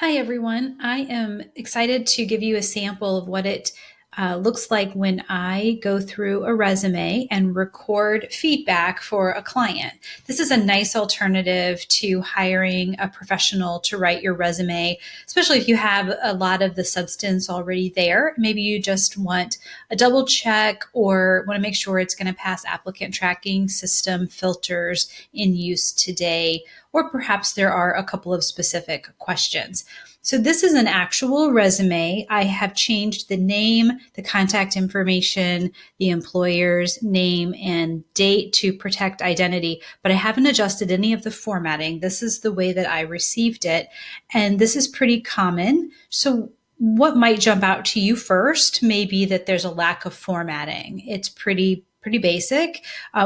Hi, everyone. I am excited to give you a sample of what it looks like when I go through a resume and record feedback for a client. This is a nice alternative to hiring a professional to write your resume, especially if you have a lot of the substance already there. Maybe you just want a double check or want to make sure it's going to pass applicant tracking system filters in use today, or perhaps there are a couple of specific questions. So this is an actual resume. I have changed the name, the contact information, the employer's name and date to protect identity, but I haven't adjusted any of the formatting. This is the way that I received it, and this is pretty common. So what might jump out to you first may be that there's a lack of formatting. It's pretty basic,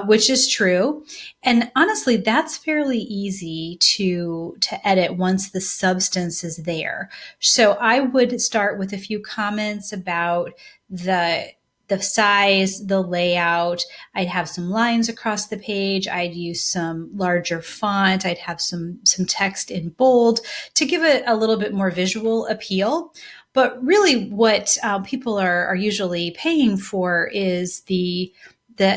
which is true. And honestly, that's fairly easy to edit once the substance is there. So I would start with a few comments about the size, the layout. I'd have some lines across the page. I'd use some larger font. I'd have some text in bold to give it a little bit more visual appeal. But really, what people are usually paying for is the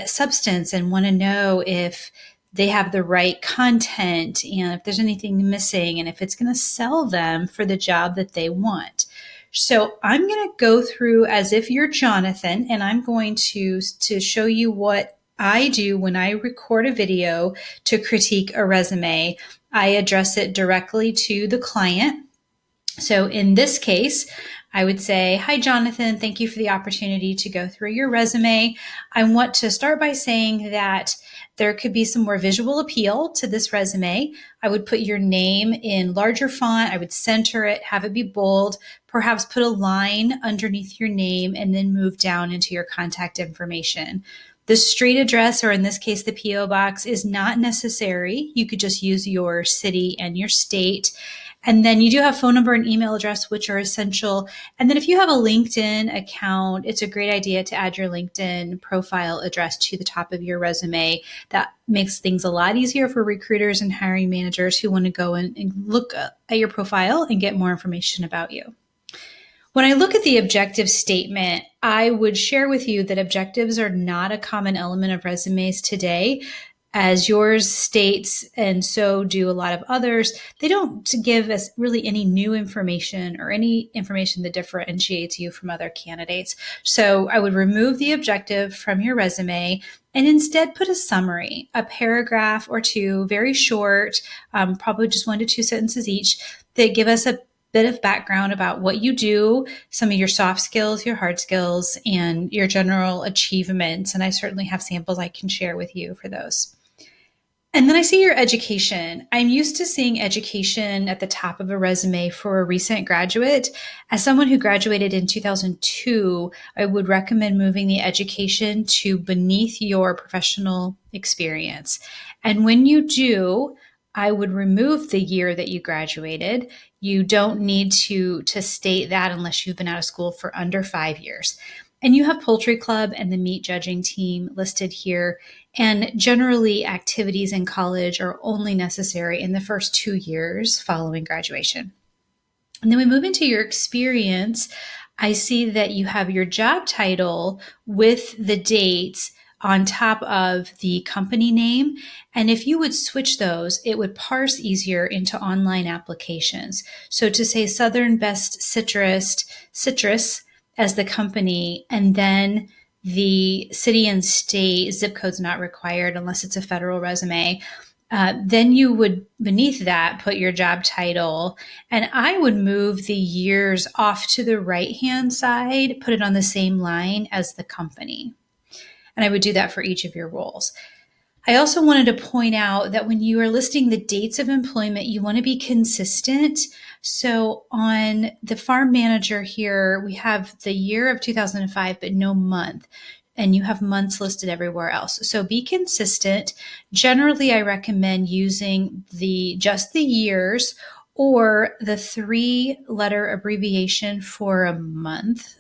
substance and want to know if they have the right content and if there's anything missing and if it's going to sell them for the job that they want. So I'm going to go through as if you're Jonathan, and I'm going to show you what I do when I record a video to critique a resume. I address it directly to the client. So in this case, I would say, "Hi, Jonathan. Thank you for the opportunity to go through your resume. I want to start by saying that there could be some more visual appeal to this resume. I would put your name in larger font. I would center it, have it be bold, perhaps put a line underneath your name, and then move down into your contact information. The street address, or in this case, the P.O. box, is not necessary. You could just use your city and your state. And then you do have phone number and email address, which are essential. And then if you have a LinkedIn account, it's a great idea to add your LinkedIn profile address to the top of your resume. That makes things a lot easier for recruiters and hiring managers who want to go and look at your profile and get more information about you. When I look at the objective statement, I would share with you that objectives are not a common element of resumes today. As yours states, and so do a lot of others, they don't give us really any new information or any information that differentiates you from other candidates. So I would remove the objective from your resume and instead put a summary, a paragraph or two, very short, probably just 1 to 2 sentences each, that give us a bit of background about what you do, some of your soft skills, your hard skills, and your general achievements. And I certainly have samples I can share with you for those. And then I see your education. I'm used to seeing education at the top of a resume for a recent graduate. As someone who graduated in 2002, I would recommend moving the education to beneath your professional experience. And when you do, I would remove the year that you graduated. You don't need to state that unless you've been out of school for under 5 years. And you have Poultry Club and the meat judging team listed here. And generally, activities in college are only necessary in the first 2 years following graduation. And then we move into your experience. I see that you have your job title with the dates on top of the company name. And if you would switch those, it would parse easier into online applications. So to say Southern Best Citrus as the company, and then the city and state, zip code's not required unless it's a federal resume. Then you would, beneath that, put your job title. And I would move the years off to the right-hand side, put it on the same line as the company. And I would do that for each of your roles. I also wanted to point out that when you are listing the dates of employment, you want to be consistent. So on the farm manager here, we have the year of 2005, but no month. And you have months listed everywhere else. So be consistent. Generally, I recommend using just the years or the 3-letter abbreviation for a month.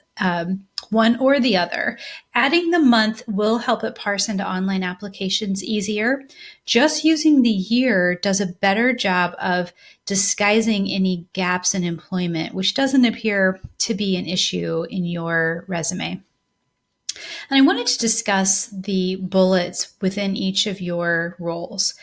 one or the other. Adding the month will help it parse into online applications easier. Just using the year does a better job of disguising any gaps in employment, which doesn't appear to be an issue in your resume. And I wanted to discuss the bullets within each of your roles.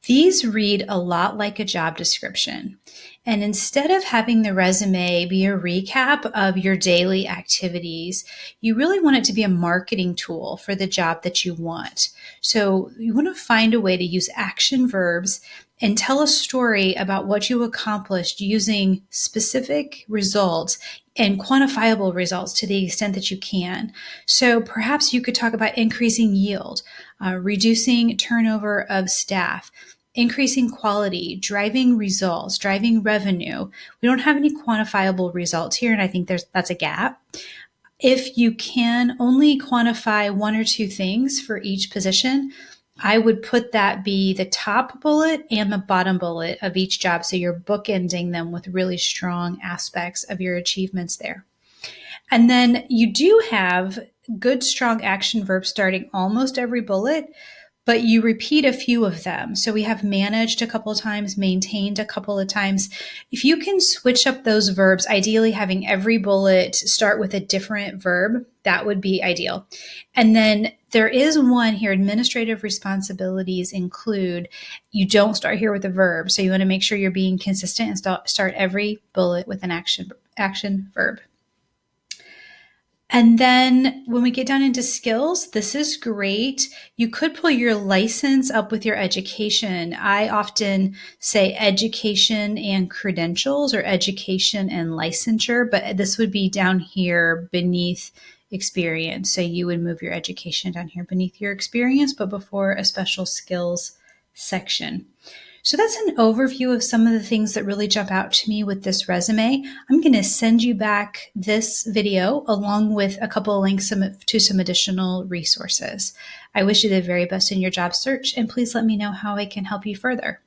These read a lot like a job description. And instead of having the resume be a recap of your daily activities, you really want it to be a marketing tool for the job that you want. So you want to find a way to use action verbs and tell a story about what you accomplished using specific results and quantifiable results to the extent that you can. So perhaps you could talk about increasing yield, reducing turnover of staff, increasing quality, driving results, driving revenue. We don't have any quantifiable results here, and I think that's a gap. If you can only quantify one or two things for each position, I would put that be the top bullet and the bottom bullet of each job. So you're bookending them with really strong aspects of your achievements there. And then you do have good, strong action verbs starting almost every bullet, but you repeat a few of them. So we have managed a couple of times, maintained a couple of times. If you can switch up those verbs, ideally having every bullet start with a different verb, that would be ideal. And then there is one here, administrative responsibilities include, you don't start here with a verb. So you want to make sure you're being consistent and start every bullet with an action verb. And then when we get down into skills, this is great. You could pull your license up with your education. I often say education and credentials or education and licensure, but this would be down here beneath experience. So you would move your education down here beneath your experience, but before a special skills section. So that's an overview of some of the things that really jump out to me with this resume. I'm going to send you back this video along with a couple of links to some additional resources. I wish you the very best in your job search, and please let me know how I can help you further.